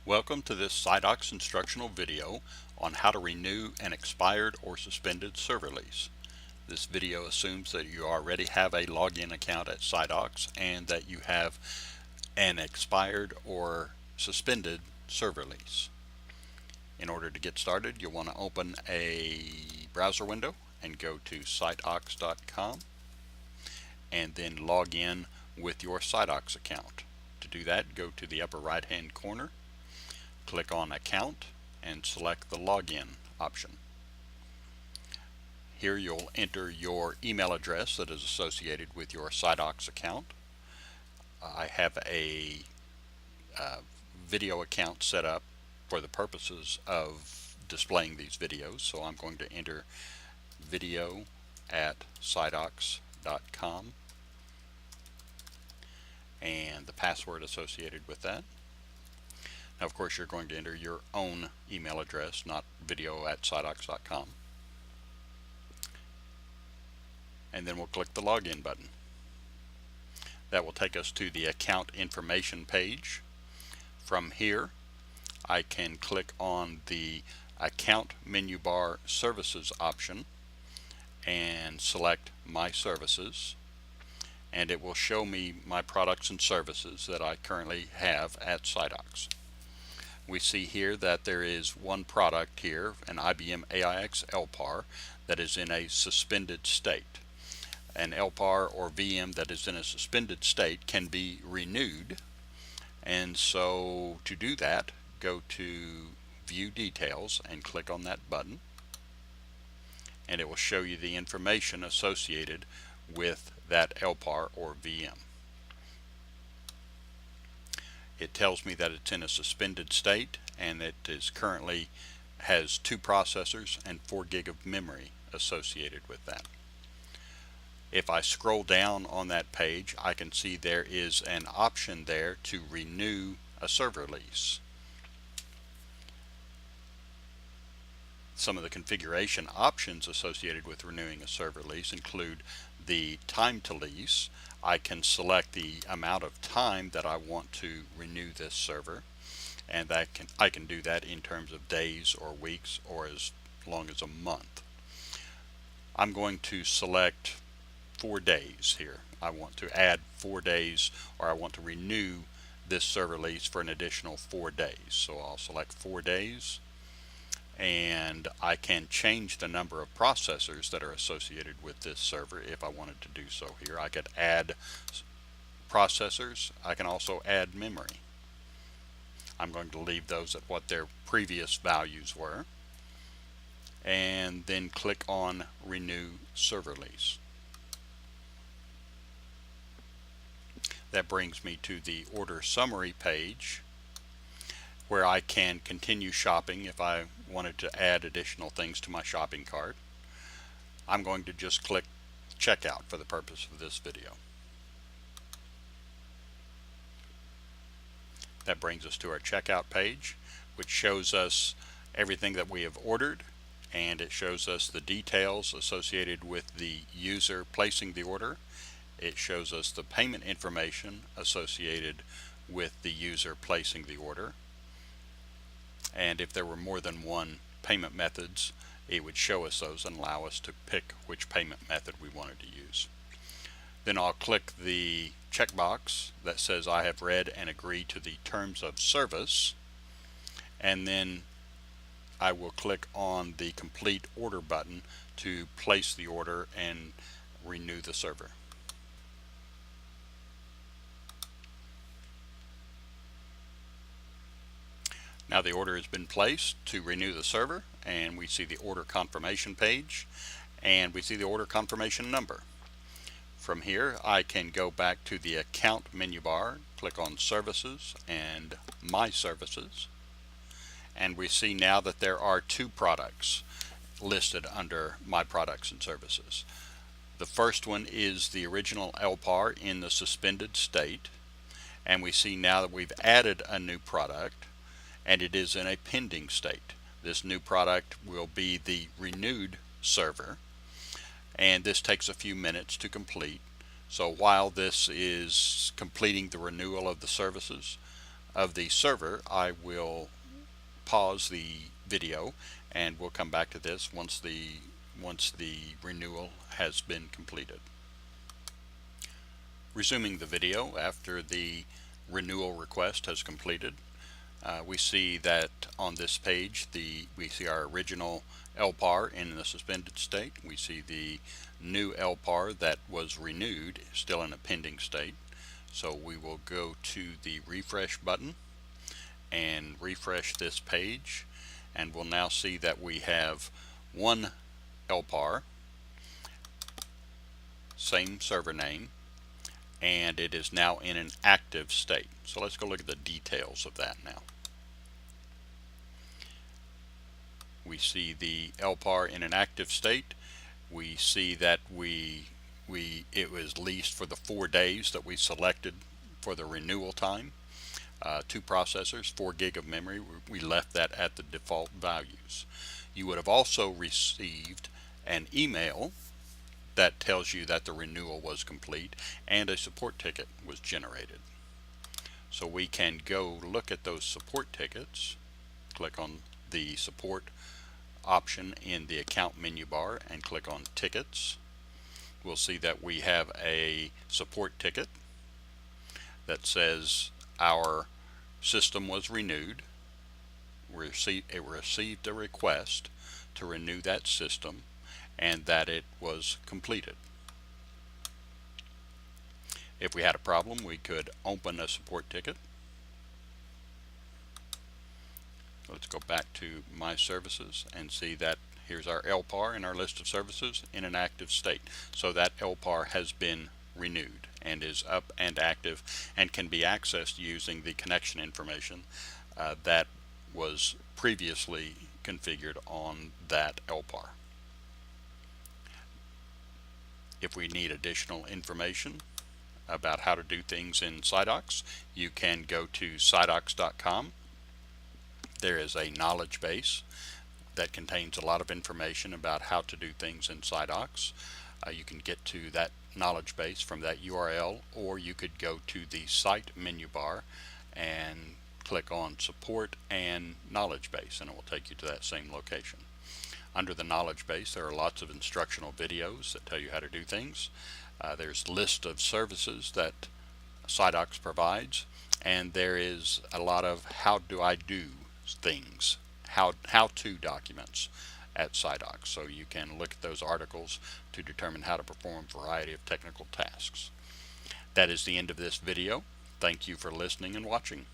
Welcome to this SiteDocs instructional video on how to renew an expired or suspended server lease. This video assumes that you already have a login account at SiteDocs and that you have an expired or suspended server lease. In order to get started, you'll want to open a browser window and go to sitedocs.com and then log in with your SiteDocs account. To do that, go to the upper right hand corner, click on Account, and select the Login option. Here you'll enter your email address that is associated with your SiteDocs account. I have a video account set up for the purposes of displaying these videos, so I'm going to enter video@sitedocs.com and the password associated with that. Now, of course, you're going to enter your own email address, not video@sitedocs.com. And then we'll click the login button. That will take us to the account information page. From here, I can click on the account menu bar services option and select my services, and it will show me my products and services that I currently have at SiteDocs. We see here that there is one product here, an IBM AIX LPAR, that is in a suspended state. An LPAR or VM that is in a suspended state can be renewed, and so to do that, go to View Details and click on that button, and it will show you the information associated with that LPAR or VM. It tells me that it's in a suspended state and it is currently has 2 processors and 4 gig of memory associated with that. If I scroll down on that page, I can see there is an option there to renew a server lease. Some of the configuration options associated with renewing a server lease include the time to lease. I can select the amount of time that I want to renew this server, and I can do that in terms of days or weeks or as long as a month. I'm going to select 4 days here. I want to add 4 days, or I want to renew this server lease for an additional 4 days. So I'll select 4 days, and I can change the number of processors that are associated with this server if I wanted to do so here. I could add processors. I can also add memory. I'm going to leave those at what their previous values were, and then click on Renew Server Lease. That brings me to the order summary page, where I can continue shopping if I wanted to add additional things to my shopping cart. I'm going to just click Checkout for the purpose of this video. That brings us to our checkout page, which shows us everything that we have ordered, and it shows us the details associated with the user placing the order. It shows us the payment information associated with the user placing the order. And if there were more than one payment methods, it would show us those and allow us to pick which payment method we wanted to use. Then I'll click the checkbox that says I have read and agreed to the terms of service, and then I will click on the complete order button to place the order and renew the server. Now the order has been placed to renew the server, and we see the order confirmation page, and we see the order confirmation number. From here, I can go back to the account menu bar, click on Services and My Services, and we see now that there are 2 products listed under My Products and Services. The first one is the original LPAR in the suspended state, and we see now that we've added a new product, and it is in a pending state. This new product will be the renewed server, and this takes a few minutes to complete. So while this is completing the renewal of the services, of the server, I will pause the video and we'll come back to this once the renewal has been completed. Resuming the video after the renewal request has completed, we see that on this page we see our original LPAR in the suspended state. We see the new LPAR that was renewed still in a pending state. So we will go to the refresh button and refresh this page, and we'll now see that we have one LPAR, same server name, and it is now in an active state. So let's go look at the details of that now. We see the LPAR in an active state. We see that it was leased for the 4 days that we selected for the renewal time. 2 processors, 4 gig of memory. We left that at the default values. You would have also received an email that tells you that the renewal was complete and a support ticket was generated. So we can go look at those support tickets, click on the support option in the account menu bar and click on tickets. We'll see that we have a support ticket that says our system was renewed. We received a request to renew that system and that it was completed. If we had a problem, we could open a support ticket. Let's go back to My Services and see that here's our LPAR in our list of services in an active state. So that LPAR has been renewed and is up and active and can be accessed using the connection information that was previously configured on that LPAR. If we need additional information about how to do things in SiteOx, you can go to siteox.com. There is a knowledge base that contains a lot of information about how to do things in SiteOx. You can get to that knowledge base from that URL, or you could go to the site menu bar and click on support and knowledge base, and it will take you to that same location. Under the knowledge base, there are lots of instructional videos that tell you how to do things. There's a list of services that SiteOx provides, and there is a lot of how do I do things, how-to documents at SiteOx. So you can look at those articles to determine how to perform a variety of technical tasks. That is the end of this video. Thank you for listening and watching.